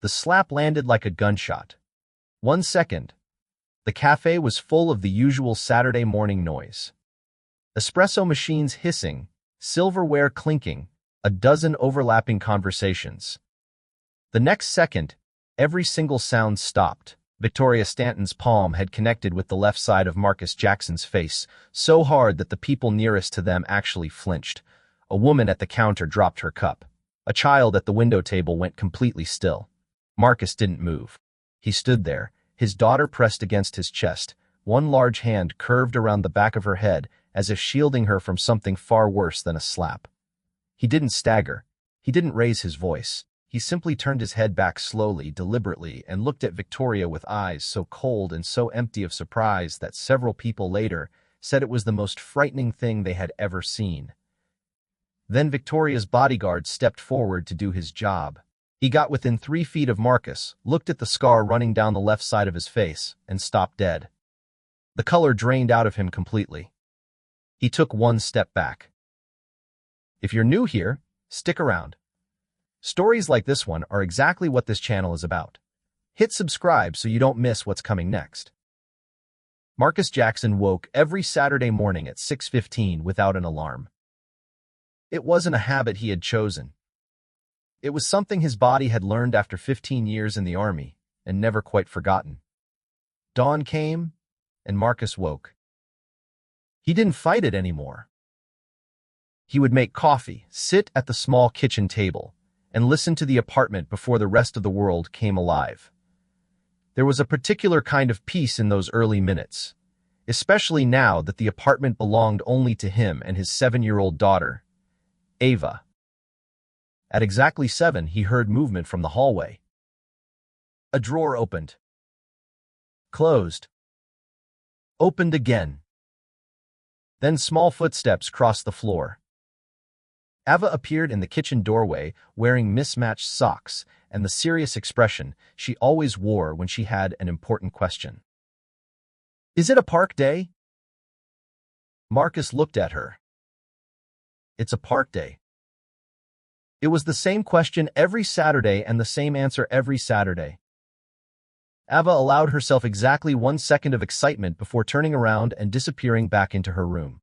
The slap landed like a gunshot. 1 second. The cafe was full of the usual Saturday morning noise. Espresso machines hissing, silverware clinking, a dozen overlapping conversations. The next second, every single sound stopped. Victoria Stanton's palm had connected with the left side of Marcus Jackson's face, so hard that the people nearest to them actually flinched. A woman at the counter dropped her cup. A child at the window table went completely still. Marcus didn't move. He stood there, his daughter pressed against his chest, one large hand curved around the back of her head as if shielding her from something far worse than a slap. He didn't stagger. He didn't raise his voice. He simply turned his head back slowly, deliberately, and looked at Victoria with eyes so cold and so empty of surprise that several people later said it was the most frightening thing they had ever seen. Then Victoria's bodyguard stepped forward to do his job. He got within 3 feet of Marcus, looked at the scar running down the left side of his face, and stopped dead. The color drained out of him completely. He took 1 step back. If you're new here, stick around. Stories like this one are exactly what this channel is about. Hit subscribe so you don't miss what's coming next. Marcus Jackson woke every Saturday morning at 6:15 without an alarm. It wasn't a habit he had chosen. It was something his body had learned after 15 years in the army and never quite forgotten. Dawn came, and Marcus woke. He didn't fight it anymore. He would make coffee, sit at the small kitchen table, and listen to the apartment before the rest of the world came alive. There was a particular kind of peace in those early minutes, especially now that the apartment belonged only to him and his 7-year-old daughter, Ava. At exactly 7, he heard movement from the hallway. A drawer opened. Closed. Opened again. Then small footsteps crossed the floor. Ava appeared in the kitchen doorway wearing mismatched socks and the serious expression she always wore when she had an important question. "Is it a park day?" Marcus looked at her. "It's a park day." It was the same question every Saturday and the same answer every Saturday. Ava allowed herself exactly 1 second of excitement before turning around and disappearing back into her room.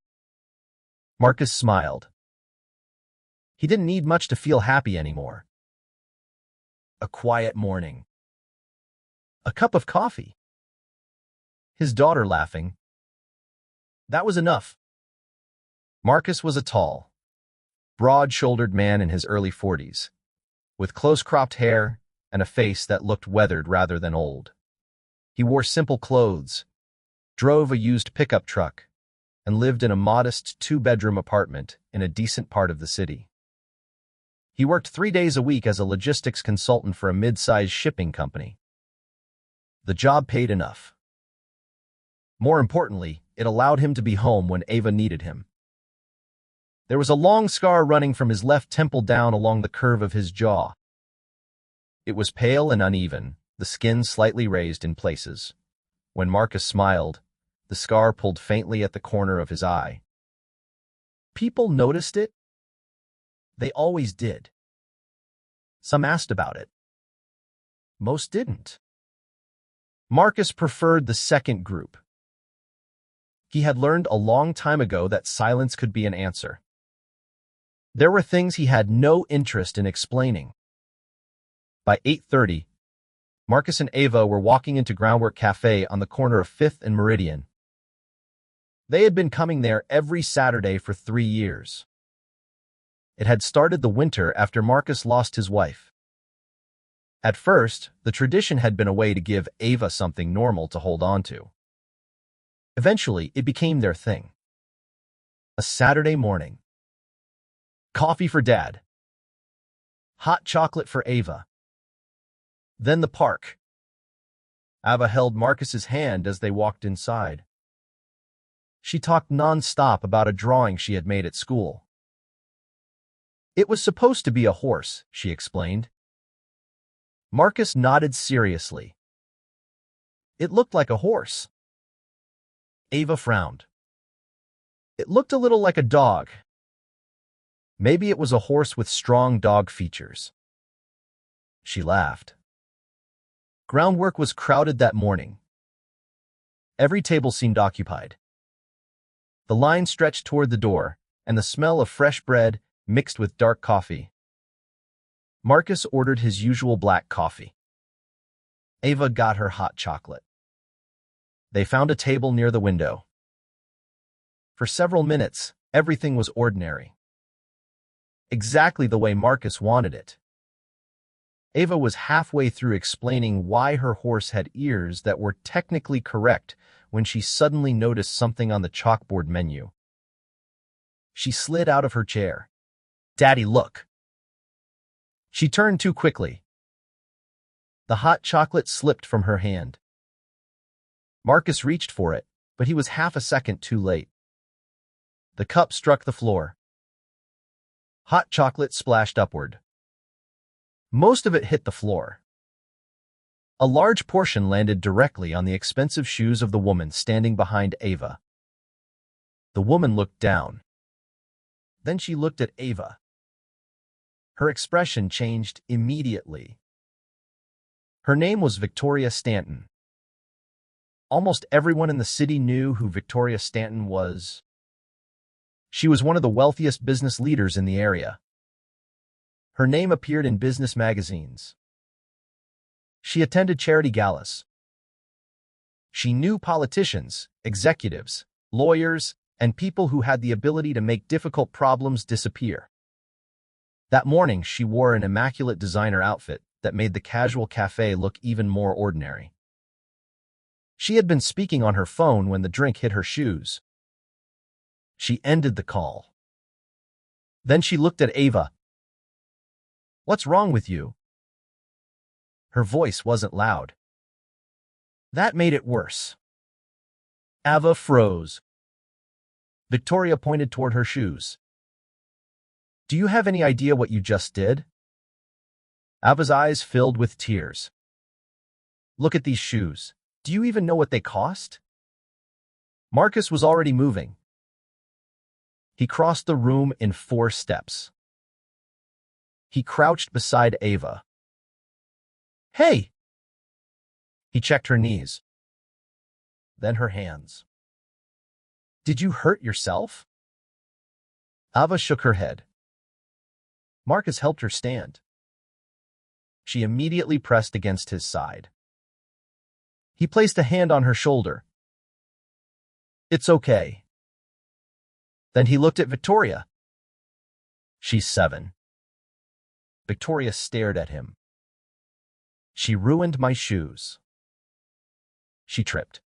Marcus smiled. He didn't need much to feel happy anymore. A quiet morning. A cup of coffee. His daughter laughing. That was enough. Marcus was a tall, broad-shouldered man in his early 40s, with close-cropped hair and a face that looked weathered rather than old. He wore simple clothes, drove a used pickup truck, and lived in a modest 2-bedroom apartment in a decent part of the city. He worked 3 days a week as a logistics consultant for a mid-sized shipping company. The job paid enough. More importantly, it allowed him to be home when Ava needed him. There was a long scar running from his left temple down along the curve of his jaw. It was pale and uneven, the skin slightly raised in places. When Marcus smiled, the scar pulled faintly at the corner of his eye. People noticed it. They always did. Some asked about it. Most didn't. Marcus preferred the second group. He had learned a long time ago that silence could be an answer. There were things he had no interest in explaining. By 8:30, Marcus and Ava were walking into Groundwork Café on the corner of 5th and Meridian. They had been coming there every Saturday for 3 years. It had started the winter after Marcus lost his wife. At first, the tradition had been a way to give Ava something normal to hold on to. Eventually, it became their thing. A Saturday morning. Coffee for Dad. Hot chocolate for Ava. Then the park. Ava held Marcus's hand as they walked inside. She talked non-stop about a drawing she had made at school. It was supposed to be a horse, she explained. Marcus nodded seriously. It looked like a horse. Ava frowned. It looked a little like a dog. Maybe it was a horse with strong dog features. She laughed. Groundwork was crowded that morning. Every table seemed occupied. The line stretched toward the door, and the smell of fresh bread mixed with dark coffee. Marcus ordered his usual black coffee. Ava got her hot chocolate. They found a table near the window. For several minutes, everything was ordinary. Exactly the way Marcus wanted it. Ava was halfway through explaining why her horse had ears that were technically correct when she suddenly noticed something on the chalkboard menu. She slid out of her chair. "Daddy, look!" She turned too quickly. The hot chocolate slipped from her hand. Marcus reached for it, but he was half a second too late. The cup struck the floor. Hot chocolate splashed upward. Most of it hit the floor. A large portion landed directly on the expensive shoes of the woman standing behind Ava. The woman looked down. Then she looked at Ava. Her expression changed immediately. Her name was Victoria Stanton. Almost everyone in the city knew who Victoria Stanton was. She was one of the wealthiest business leaders in the area. Her name appeared in business magazines. She attended charity galas. She knew politicians, executives, lawyers, and people who had the ability to make difficult problems disappear. That morning, she wore an immaculate designer outfit that made the casual cafe look even more ordinary. She had been speaking on her phone when the drink hit her shoes. She ended the call. Then she looked at Ava. "What's wrong with you?" Her voice wasn't loud. That made it worse. Ava froze. Victoria pointed toward her shoes. "Do you have any idea what you just did?" Ava's eyes filled with tears. "Look at these shoes. Do you even know what they cost?" Marcus was already moving. He crossed the room in 4 steps. He crouched beside Ava. "Hey!" He checked her knees. Then her hands. "Did you hurt yourself?" Ava shook her head. Marcus helped her stand. She immediately pressed against his side. He placed a hand on her shoulder. "It's okay." Then he looked at Victoria. "She's 7. Victoria stared at him. "She ruined my shoes." She tripped.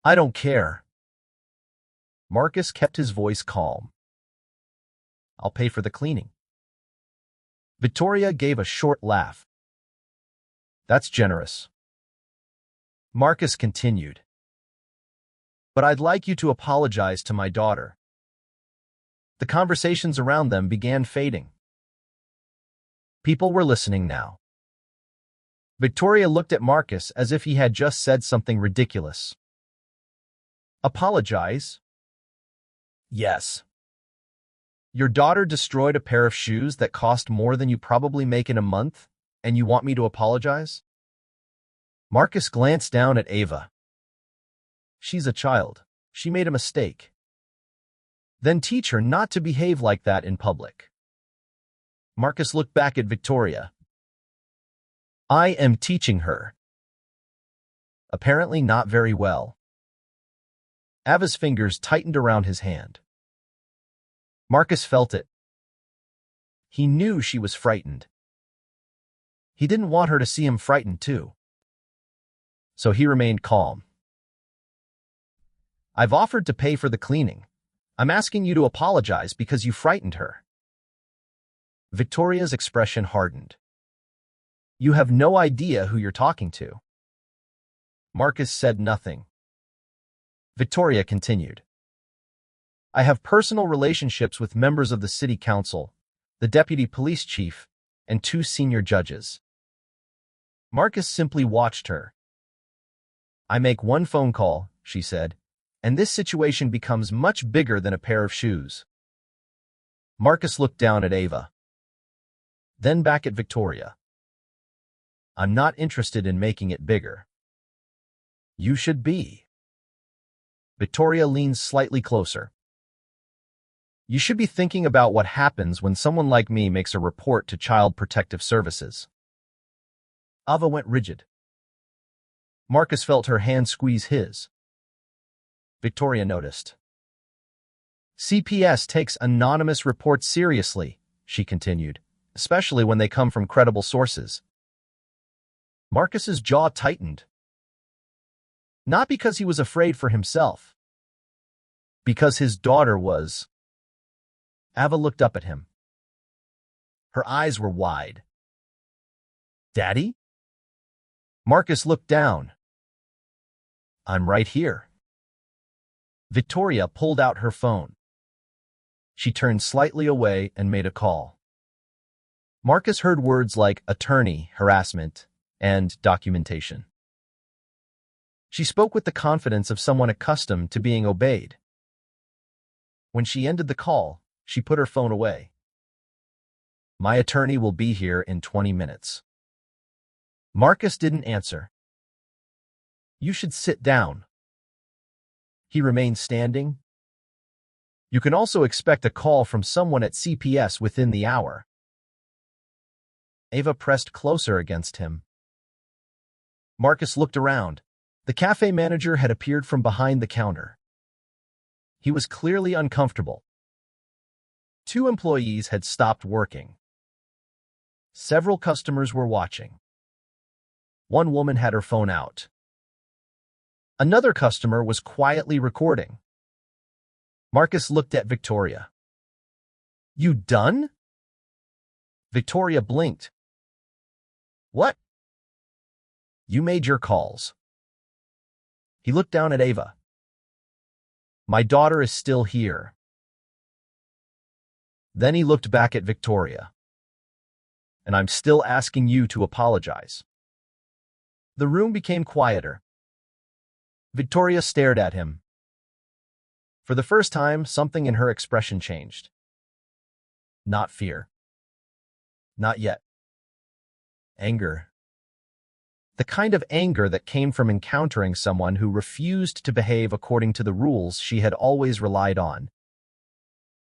"I don't care." Marcus kept his voice calm. "I'll pay for the cleaning." Victoria gave a short laugh. "That's generous." Marcus continued. "But I'd like you to apologize to my daughter." The conversations around them began fading. People were listening now. Victoria looked at Marcus as if he had just said something ridiculous. "Apologize?" "Yes." "Your daughter destroyed a pair of shoes that cost more than you probably make in a month, and you want me to apologize?" Marcus glanced down at Ava. "She's a child. She made a mistake. Then teach her not to behave like that in public." Marcus looked back at Victoria. "I am teaching her." Apparently not very well. Ava's fingers tightened around his hand. Marcus felt it. He knew she was frightened. He didn't want her to see him frightened too. So he remained calm. "I've offered to pay for the cleaning. I'm asking you to apologize because you frightened her." Victoria's expression hardened. "You have no idea who you're talking to." Marcus said nothing. Victoria continued. "I have personal relationships with members of the city council, the deputy police chief, and 2 senior judges." Marcus simply watched her. "I make 1 phone call," she said, "and this situation becomes much bigger than a pair of shoes." Marcus looked down at Ava. Then back at Victoria. I'm not interested in making it bigger. You should be. Victoria leans slightly closer. You should be thinking about what happens when someone like me makes a report to Child Protective Services. Ava went rigid. Marcus felt her hand squeeze his. Victoria noticed. CPS takes anonymous reports seriously, she continued, especially when they come from credible sources. Marcus's jaw tightened. Not because he was afraid for himself. Because his daughter was. Ava looked up at him. Her eyes were wide. Daddy? Marcus looked down. I'm right here. Victoria pulled out her phone. She turned slightly away and made a call. Marcus heard words like attorney, harassment, and documentation. She spoke with the confidence of someone accustomed to being obeyed. When she ended the call, she put her phone away. My attorney will be here in 20 minutes. Marcus didn't answer. You should sit down. He remained standing. You can also expect a call from someone at CPS within the hour. Ava pressed closer against him. Marcus looked around. The cafe manager had appeared from behind the counter. He was clearly uncomfortable. 2 employees had stopped working. Several customers were watching. One woman had her phone out. Another customer was quietly recording. Marcus looked at Victoria. You done? Victoria blinked. What? You made your calls. He looked down at Ava. My daughter is still here. Then he looked back at Victoria. And I'm still asking you to apologize. The room became quieter. Victoria stared at him. For the first time, something in her expression changed. Not fear. Not yet. Anger. The kind of anger that came from encountering someone who refused to behave according to the rules she had always relied on.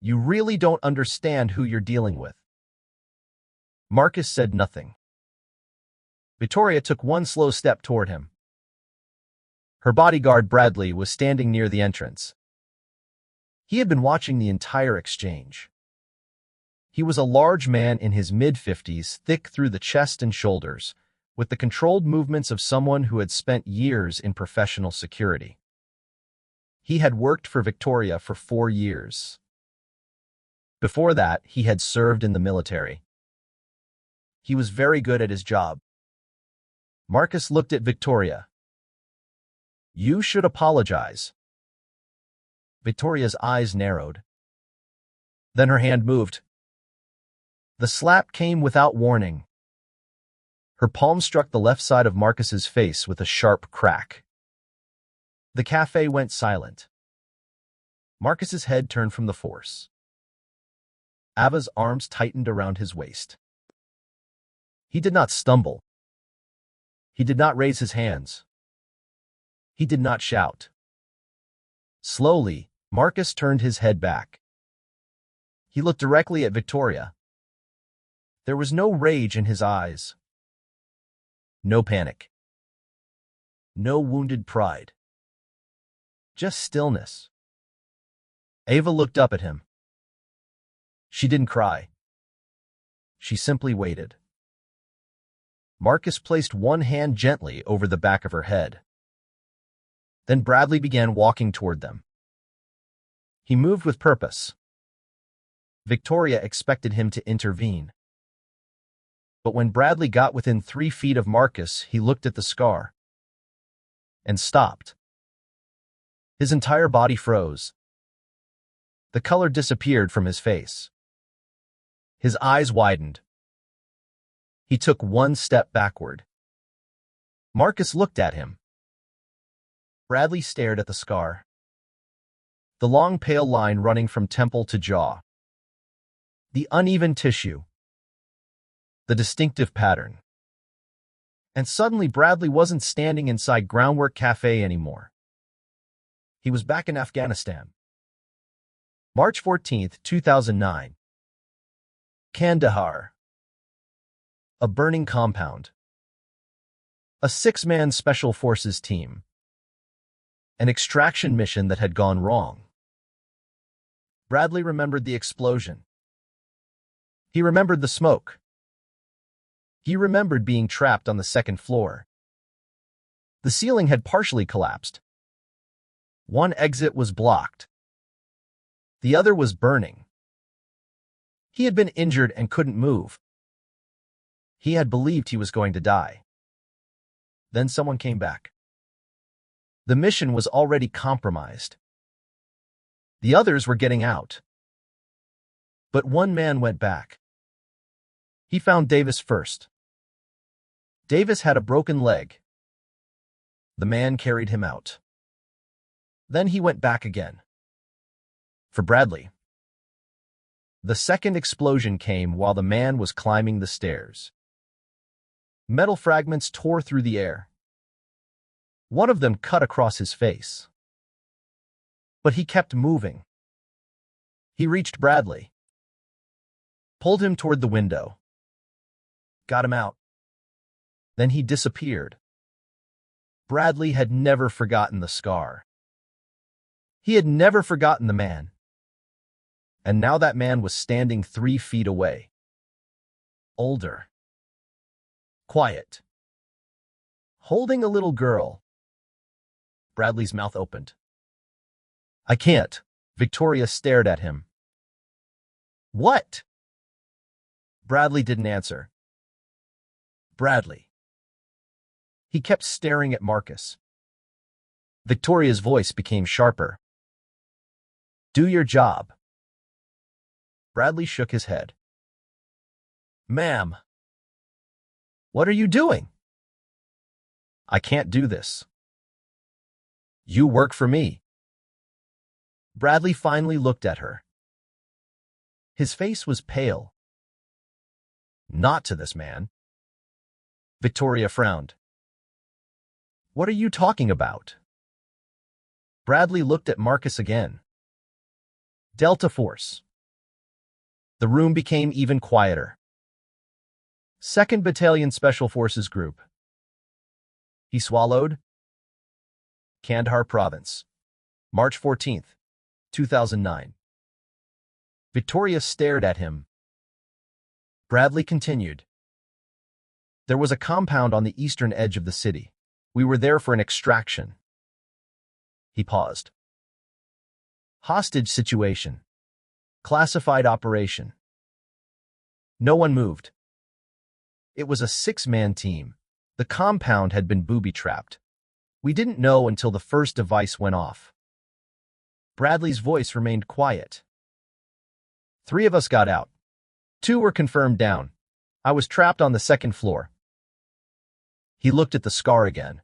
You really don't understand who you're dealing with. Marcus said nothing. Victoria took one slow step toward him. Her bodyguard, Bradley, was standing near the entrance. He had been watching the entire exchange. He was a large man in his mid-50s, thick through the chest and shoulders, with the controlled movements of someone who had spent years in professional security. He had worked for Victoria for 4 years. Before that, he had served in the military. He was very good at his job. Marcus looked at Victoria. You should apologize. Victoria's eyes narrowed. Then her hand moved. The slap came without warning. Her palm struck the left side of Marcus's face with a sharp crack. The cafe went silent. Marcus's head turned from the force. Ava's arms tightened around his waist. He did not stumble. He did not raise his hands. He did not shout. Slowly, Marcus turned his head back. He looked directly at Victoria. There was no rage in his eyes. No panic. No wounded pride. Just stillness. Ava looked up at him. She didn't cry. She simply waited. Marcus placed one hand gently over the back of her head. Then Bradley began walking toward them. He moved with purpose. Victoria expected him to intervene. But when Bradley got within 3 feet of Marcus, he looked at the scar and stopped. His entire body froze. The color disappeared from his face. His eyes widened. He took one step backward. Marcus looked at him. Bradley stared at the scar. The long pale line running from temple to jaw. The uneven tissue. The distinctive pattern. And suddenly Bradley wasn't standing inside Groundwork Cafe anymore. He was back in Afghanistan. March 14th, 2009. Kandahar. A burning compound. A six-man special forces team. An extraction mission that had gone wrong. Bradley remembered the explosion. He remembered the smoke. He remembered being trapped on the second floor. The ceiling had partially collapsed. One exit was blocked. The other was burning. He had been injured and couldn't move. He had believed he was going to die. Then someone came back. The mission was already compromised. The others were getting out. But one man went back. He found Davis first. Davis had a broken leg. The man carried him out. Then he went back again. For Bradley, the second explosion came while the man was climbing the stairs. Metal fragments tore through the air. One of them cut across his face. But he kept moving. He reached Bradley, pulled him toward the window, got him out. Then he disappeared. Bradley had never forgotten the scar. He had never forgotten the man. And now that man was standing 3 feet away. Older. Quiet. Holding a little girl. Bradley's mouth opened. I can't. Victoria stared at him. What? Bradley didn't answer. Bradley. He kept staring at Marcus. Victoria's voice became sharper. Do your job. Bradley shook his head. Ma'am. What are you doing? I can't do this. You work for me. Bradley finally looked at her. His face was pale. Not to this man. Victoria frowned. What are you talking about? Bradley looked at Marcus again. Delta Force. The room became even quieter. 2nd Battalion Special Forces Group. He swallowed. Kandahar Province. March 14th, 2009. Victoria stared at him. Bradley continued. There was a compound on the eastern edge of the city. We were there for an extraction. He paused. Hostage situation. Classified operation. No one moved. It was a 6-man team. The compound had been booby-trapped. We didn't know until the first device went off. Bradley's voice remained quiet. 3 of us got out. 2 were confirmed down. I was trapped on the 2nd floor. He looked at the scar again.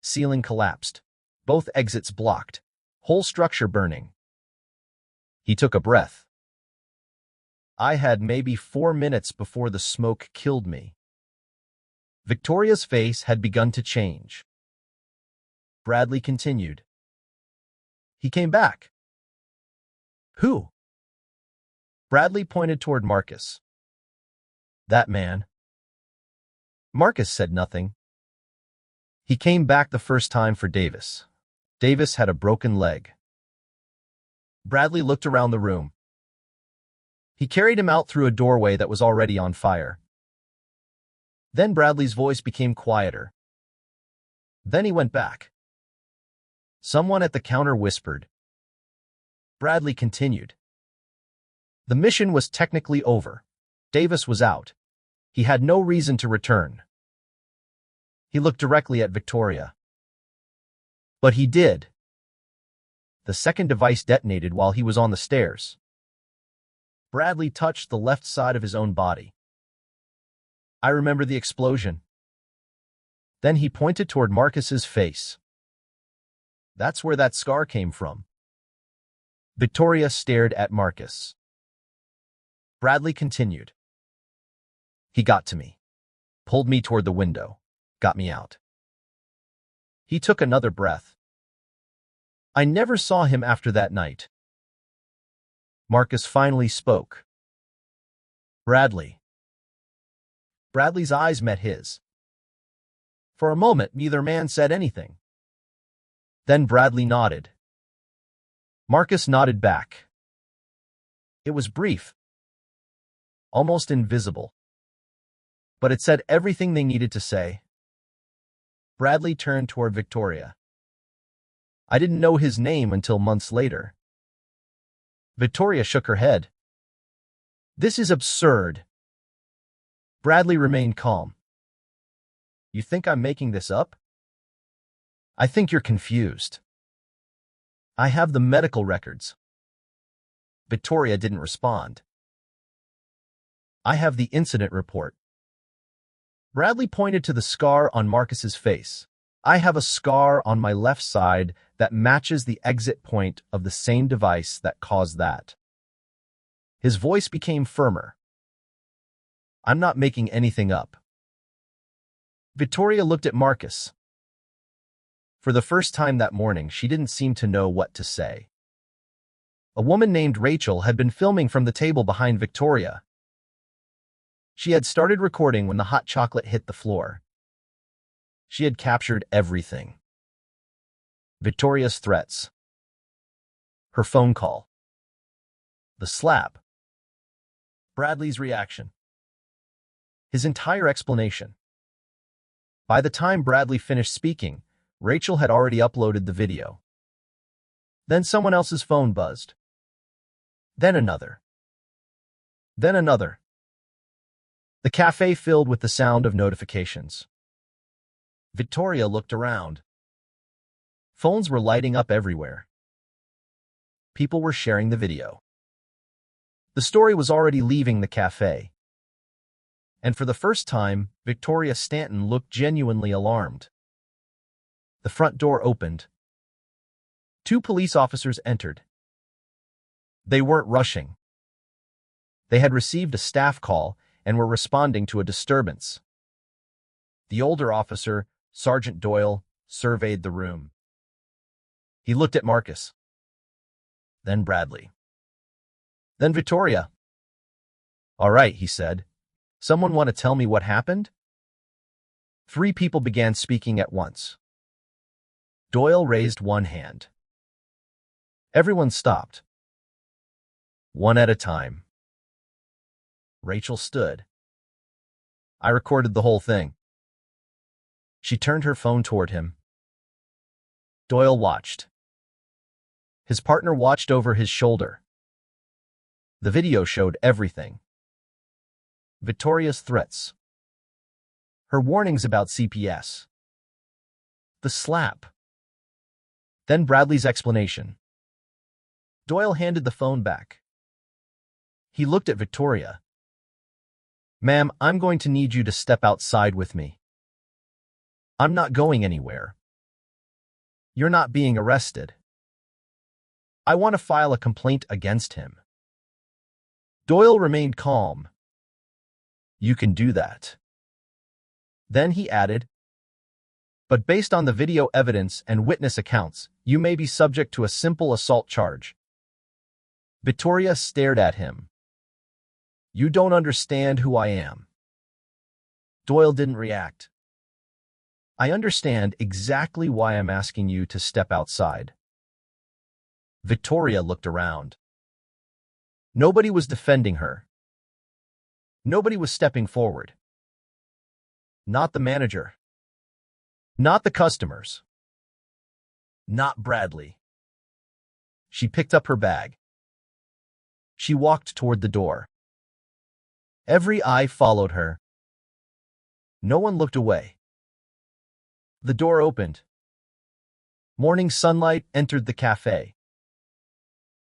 Ceiling collapsed. Both exits blocked. Whole structure burning. He took a breath. I had maybe 4 minutes before the smoke killed me. Victoria's face had begun to change. Bradley continued. He came back. Who? Bradley pointed toward Marcus. That man. Marcus said nothing. He came back the first time for Davis. Davis had a broken leg. Bradley looked around the room. He carried him out through a doorway that was already on fire. Then Bradley's voice became quieter. Then he went back. Someone at the counter whispered. Bradley continued. The mission was technically over. Davis was out. He had no reason to return. He looked directly at Victoria. But he did. The second device detonated while he was on the stairs. Bradley touched the left side of his own body. I remember the explosion. Then he pointed toward Marcus's face. That's where that scar came from. Victoria stared at Marcus. Bradley continued. He got to me. pulled me toward the window, got me out. He took another breath. I never saw him after that night. Marcus finally spoke. Bradley. Bradley's eyes met his. For a moment, neither man said anything. Then Bradley nodded. Marcus nodded back. It was brief, almost invisible, but it said everything they needed to say. Bradley turned toward Victoria. I didn't know his name until months later. Victoria shook her head. This is absurd. Bradley remained calm. You think I'm making this up? I think you're confused. I have the medical records. Victoria didn't respond. I have the incident report. Bradley pointed to the scar on Marcus's face. I have a scar on my left side that matches the exit point of the same device that caused that. His voice became firmer. I'm not making anything up. Victoria looked at Marcus. For the first time that morning, she didn't seem to know what to say. A woman named Rachel had been filming from the table behind Victoria. She had started recording when the hot chocolate hit the floor. She had captured everything. Victoria's threats. Her phone call. The slap. Bradley's reaction. His entire explanation. By the time Bradley finished speaking, Rachel had already uploaded the video. Then someone else's phone buzzed. Then another. Then another. The cafe filled with the sound of notifications. Victoria looked around. Phones were lighting up everywhere. People were sharing the video. The story was already leaving the cafe. And for the first time, Victoria Stanton looked genuinely alarmed. The front door opened. 2 police officers entered. They weren't rushing. They had received a staff call and were responding to a disturbance. The older officer, Sergeant Doyle, surveyed the room. He looked at Marcus. Then Bradley. Then Victoria. All right, he said. Someone want to tell me what happened? 3 people began speaking at once. Doyle raised one hand. Everyone stopped. One at a time. Rachel stood. I recorded the whole thing. She turned her phone toward him. Doyle watched. His partner watched over his shoulder. The video showed everything. Victoria's threats. Her warnings about CPS. The slap. Then Bradley's explanation. Doyle handed the phone back. He looked at Victoria. Ma'am, I'm going to need you to step outside with me. I'm not going anywhere. You're not being arrested. I want to file a complaint against him. Doyle remained calm. You can do that. Then he added, but based on the video evidence and witness accounts, you may be subject to a simple assault charge. Victoria stared at him. You don't understand who I am. Doyle didn't react. I understand exactly why I'm asking you to step outside. Victoria looked around. Nobody was defending her. Nobody was stepping forward. Not the manager. Not the customers. Not Bradley. She picked up her bag. She walked toward the door. Every eye followed her. No one looked away. The door opened. Morning sunlight entered the cafe.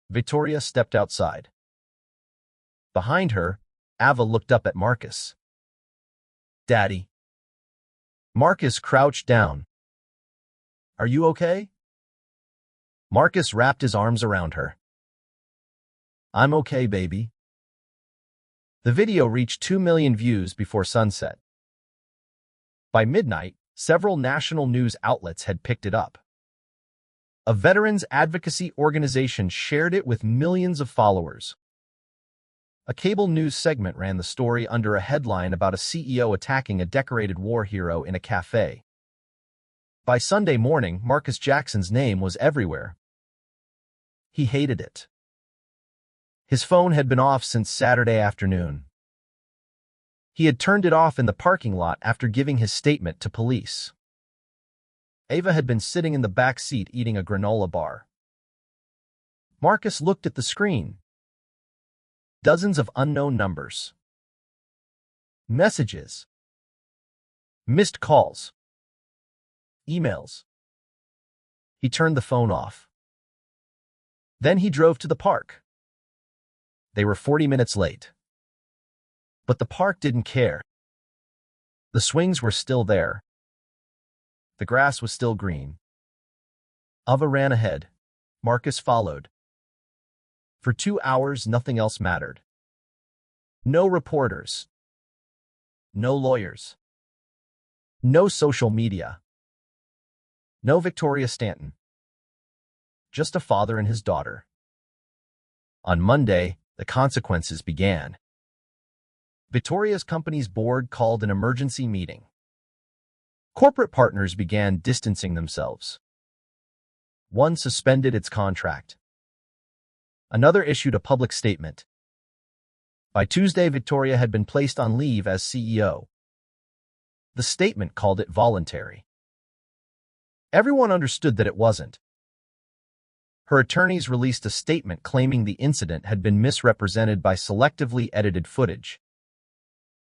Victoria stepped outside. Behind her, Ava looked up at Marcus. Daddy. Marcus crouched down. Are you okay? Marcus wrapped his arms around her. I'm okay, baby. The video reached 2 million views before sunset. By midnight, several national news outlets had picked it up. A veterans advocacy organization shared it with millions of followers. A cable news segment ran the story under a headline about a CEO attacking a decorated war hero in a café. By Sunday morning, Marcus Jackson's name was everywhere. He hated it. His phone had been off since Saturday afternoon. He had turned it off in the parking lot after giving his statement to police. Ava had been sitting in the back seat eating a granola bar. Marcus looked at the screen. Dozens of unknown numbers. Messages. Missed calls. Emails. He turned the phone off. Then he drove to the park. They were 40 minutes late. But the park didn't care. The swings were still there. The grass was still green. Ava ran ahead. Marcus followed. For 2 hours, nothing else mattered. No reporters. No lawyers. No social media. No Victoria Stanton. Just a father and his daughter. On Monday, the consequences began. Victoria's company's board called an emergency meeting. Corporate partners began distancing themselves. One suspended its contract. Another issued a public statement. By Tuesday, Victoria had been placed on leave as CEO. The statement called it voluntary. Everyone understood that it wasn't. Her attorneys released a statement claiming the incident had been misrepresented by selectively edited footage.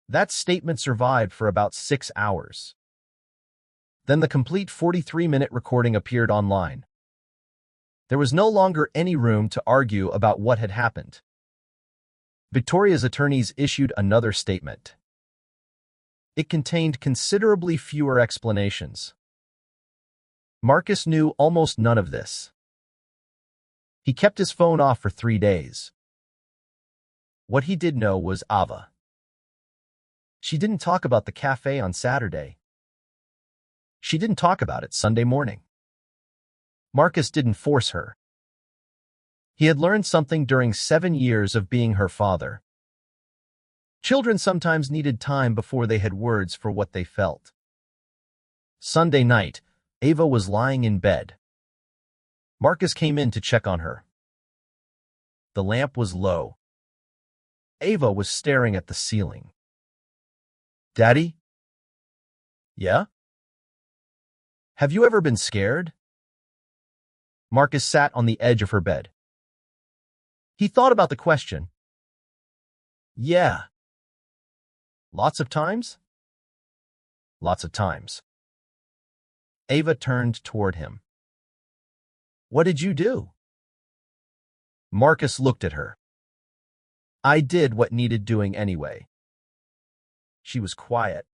That statement survived for about 6 hours. Then the complete 43-minute recording appeared online. There was no longer any room to argue about what had happened. Victoria's attorneys issued another statement. It contained considerably fewer explanations. Marcus knew almost none of this. He kept his phone off for 3 days. What he did know was Ava. She didn't talk about the cafe on Saturday. She didn't talk about it Sunday morning. Marcus didn't force her. He had learned something during 7 years of being her father. Children sometimes needed time before they had words for what they felt. Sunday night, Ava was lying in bed. Marcus came in to check on her. The lamp was low. Ava was staring at the ceiling. "Daddy?" "Yeah?" "Have you ever been scared?" Marcus sat on the edge of her bed. He thought about the question. "Yeah." "Lots of times?" "Lots of times." Ava turned toward him. "What did you do?" Marcus looked at her. "I did what needed doing anyway." She was quiet.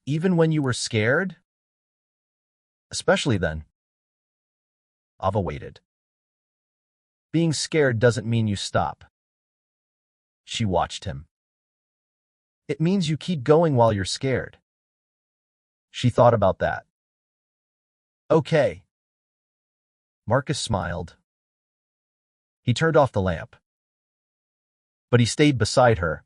"Even when you were scared?" "Especially then." Ava waited. "Being scared doesn't mean you stop." She watched him. "It means you keep going while you're scared." She thought about that. "Okay." Marcus smiled. He turned off the lamp. But he stayed beside her.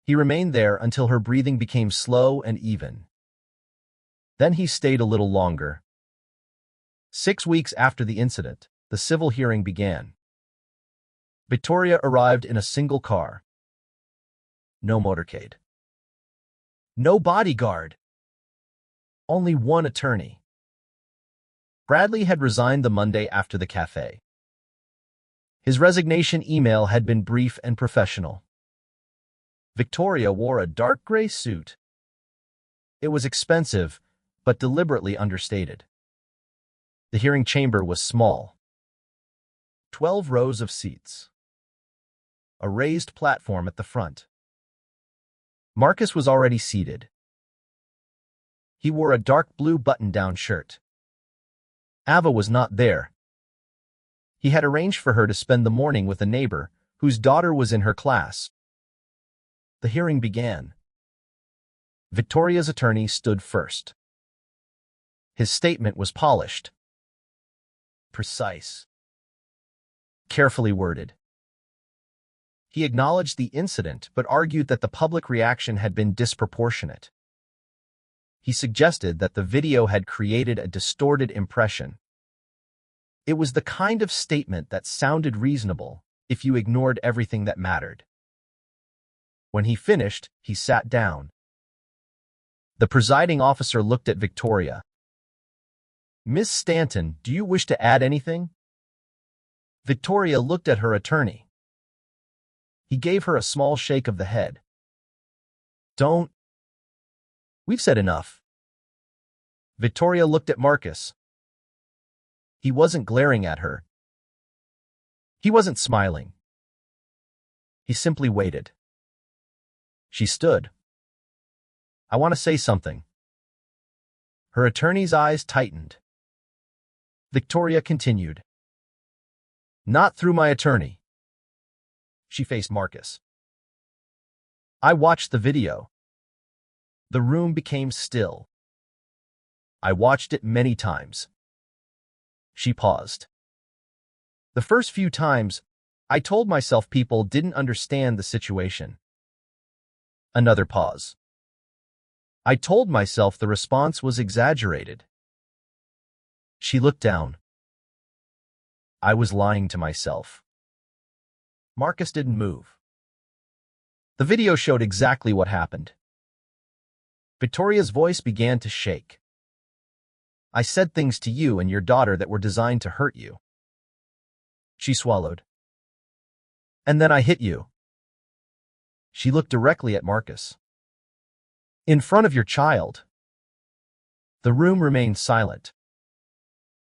He remained there until her breathing became slow and even. Then he stayed a little longer. 6 weeks after the incident, the civil hearing began. Victoria arrived in a single car. No motorcade. No bodyguard. Only one attorney. Bradley had resigned the Monday after the cafe. His resignation email had been brief and professional. Victoria wore a dark gray suit. It was expensive, but deliberately understated. The hearing chamber was small. 12 rows of seats. A raised platform at the front. Marcus was already seated. He wore a dark blue button-down shirt. Ava was not there. He had arranged for her to spend the morning with a neighbor whose daughter was in her class. The hearing began. Victoria's attorney stood first. His statement was polished, precise, carefully worded. He acknowledged the incident but argued that the public reaction had been disproportionate. He suggested that the video had created a distorted impression. It was the kind of statement that sounded reasonable if you ignored everything that mattered. When he finished, he sat down. The presiding officer looked at Victoria. "Miss Stanton, do you wish to add anything?" Victoria looked at her attorney. He gave her a small shake of the head. "Don't. We've said enough." Victoria looked at Marcus. He wasn't glaring at her. He wasn't smiling. He simply waited. She stood. "I want to say something." Her attorney's eyes tightened. Victoria continued. "Not through my attorney." She faced Marcus. "I watched the video." The room became still. "I watched it many times." She paused. "The first few times, I told myself people didn't understand the situation." Another pause. "I told myself the response was exaggerated." She looked down. "I was lying to myself." Marcus didn't move. The video showed exactly what happened. Victoria's voice began to shake. "I said things to you and your daughter that were designed to hurt you." She swallowed. "And then I hit you." She looked directly at Marcus. "In front of your child." The room remained silent.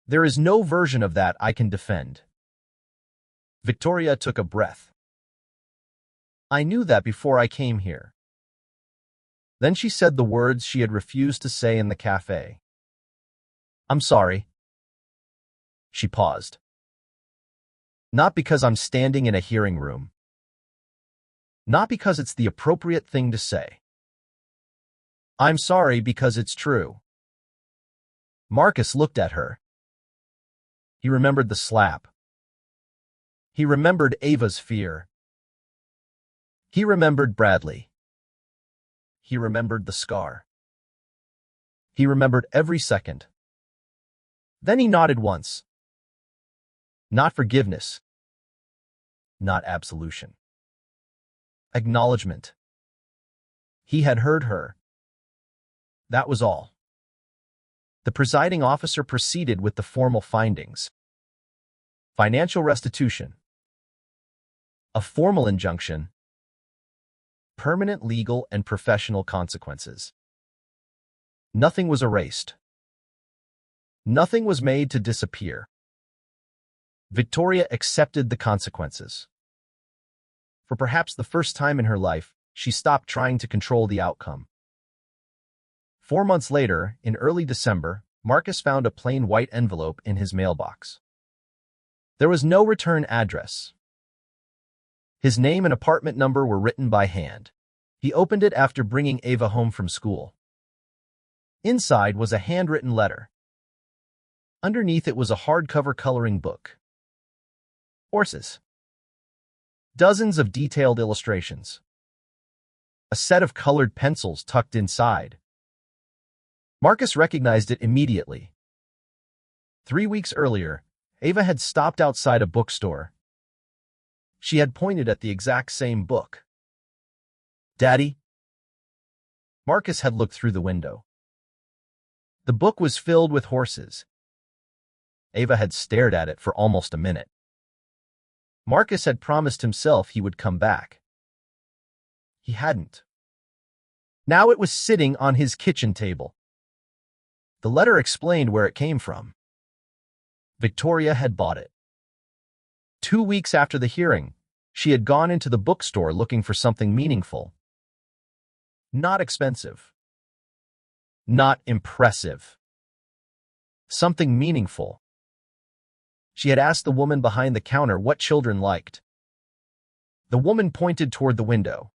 "There is no version of that I can defend." Victoria took a breath. "I knew that before I came here." Then she said the words she had refused to say in the café. "I'm sorry." She paused. "Not because I'm standing in a hearing room. Not because it's the appropriate thing to say. I'm sorry because it's true." Marcus looked at her. He remembered the slap. He remembered Ava's fear. He remembered Bradley. He remembered the scar. He remembered every second. Then he nodded once. Not forgiveness. Not absolution. Acknowledgement. He had heard her. That was all. The presiding officer proceeded with the formal findings. Financial restitution. A formal injunction. Permanent legal and professional consequences. Nothing was erased. Nothing was made to disappear. Victoria accepted the consequences. For perhaps the first time in her life, she stopped trying to control the outcome. 4 months later, in early December, Marcus found a plain white envelope in his mailbox. There was no return address. His name and apartment number were written by hand. He opened it after bringing Ava home from school. Inside was a handwritten letter. Underneath it was a hardcover coloring book. Horses. Dozens of detailed illustrations. A set of colored pencils tucked inside. Marcus recognized it immediately. 3 weeks earlier, Ava had stopped outside a bookstore. She had pointed at the exact same book. "Daddy?" Marcus had looked through the window. The book was filled with horses. Ava had stared at it for almost a minute. Marcus had promised himself he would come back. He hadn't. Now it was sitting on his kitchen table. The letter explained where it came from. Victoria had bought it. 2 weeks after the hearing, she had gone into the bookstore looking for something meaningful. Not expensive. Not impressive. Something meaningful. She had asked the woman behind the counter what children liked. The woman pointed toward the window.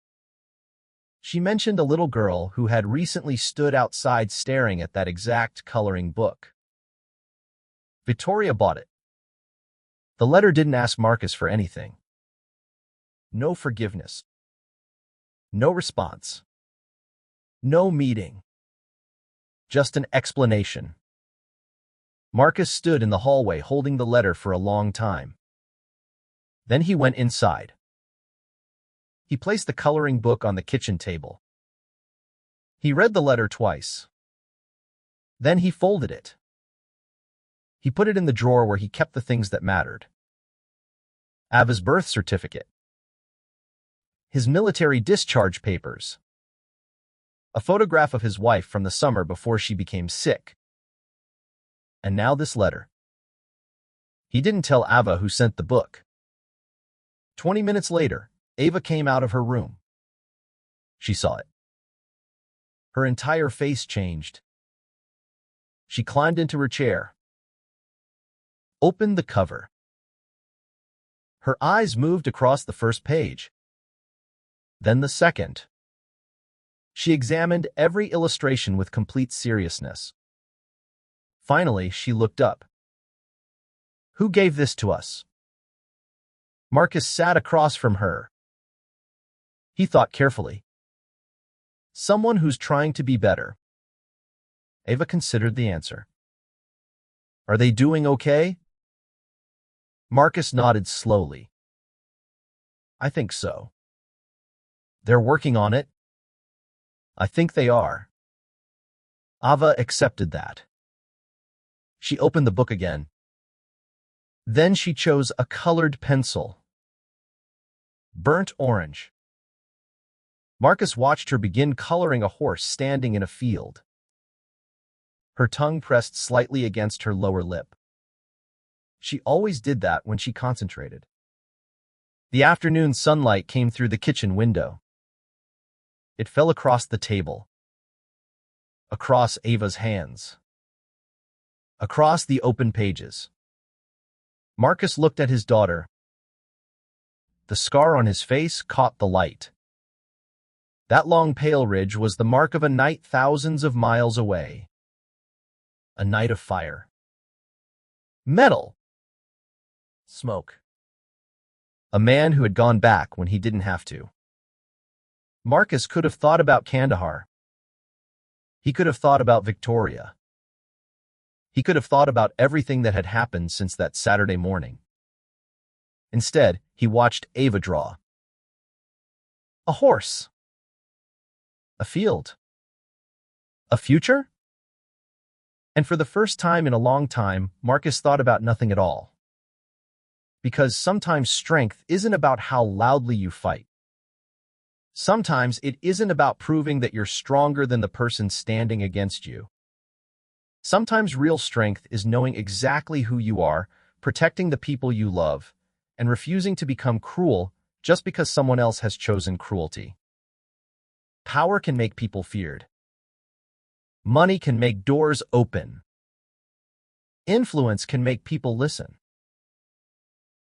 She mentioned a little girl who had recently stood outside staring at that exact coloring book. Victoria bought it. The letter didn't ask Marcus for anything. No forgiveness. No response. No meeting. Just an explanation. Marcus stood in the hallway holding the letter for a long time. Then he went inside. He placed the coloring book on the kitchen table. He read the letter twice. Then he folded it. He put it in the drawer where he kept the things that mattered. Ava's birth certificate. His military discharge papers. A photograph of his wife from the summer before she became sick. And now this letter. He didn't tell Ava who sent the book. 20 minutes later, Ava came out of her room. She saw it. Her entire face changed. She climbed into her chair, opened the cover. Her eyes moved across the first page, then the second. She examined every illustration with complete seriousness. Finally, she looked up. "Who gave this to us?" Marcus sat across from her. He thought carefully. "Someone who's trying to be better." Ava considered the answer. "Are they doing okay?" Marcus nodded slowly. "I think so. They're working on it." "I think they are." Ava accepted that. She opened the book again. Then she chose a colored pencil. Burnt orange. Marcus watched her begin coloring a horse standing in a field. Her tongue pressed slightly against her lower lip. She always did that when she concentrated. The afternoon sunlight came through the kitchen window. It fell across the table, across Ava's hands, across the open pages. Marcus looked at his daughter. The scar on his face caught the light. That long pale ridge was the mark of a night thousands of miles away. A night of fire. Metal. Smoke. A man who had gone back when he didn't have to. Marcus could have thought about Kandahar. He could have thought about Victoria. He could have thought about everything that had happened since that Saturday morning. Instead, he watched Ava draw. A horse. A field. A future? And for the first time in a long time, Marcus thought about nothing at all. Because sometimes strength isn't about how loudly you fight. Sometimes it isn't about proving that you're stronger than the person standing against you. Sometimes real strength is knowing exactly who you are, protecting the people you love, and refusing to become cruel just because someone else has chosen cruelty. Power can make people feared. Money can make doors open. Influence can make people listen.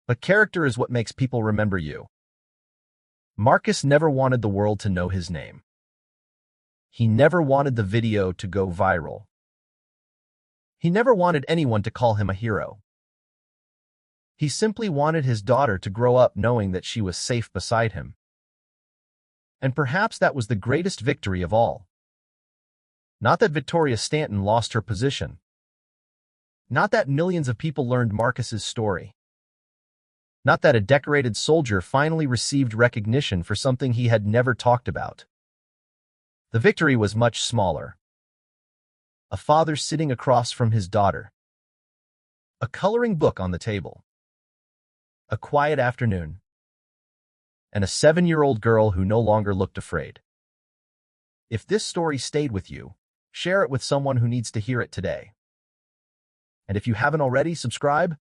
But character is what makes people remember you. Marcus never wanted the world to know his name. He never wanted the video to go viral. He never wanted anyone to call him a hero. He simply wanted his daughter to grow up knowing that she was safe beside him. And perhaps that was the greatest victory of all. Not that Victoria Stanton lost her position. Not that millions of people learned Marcus's story. Not that a decorated soldier finally received recognition for something he had never talked about. The victory was much smaller. A father sitting across from his daughter. A coloring book on the table. A quiet afternoon. And a 7-year-old girl who no longer looked afraid. If this story stayed with you, share it with someone who needs to hear it today. And if you haven't already, subscribe.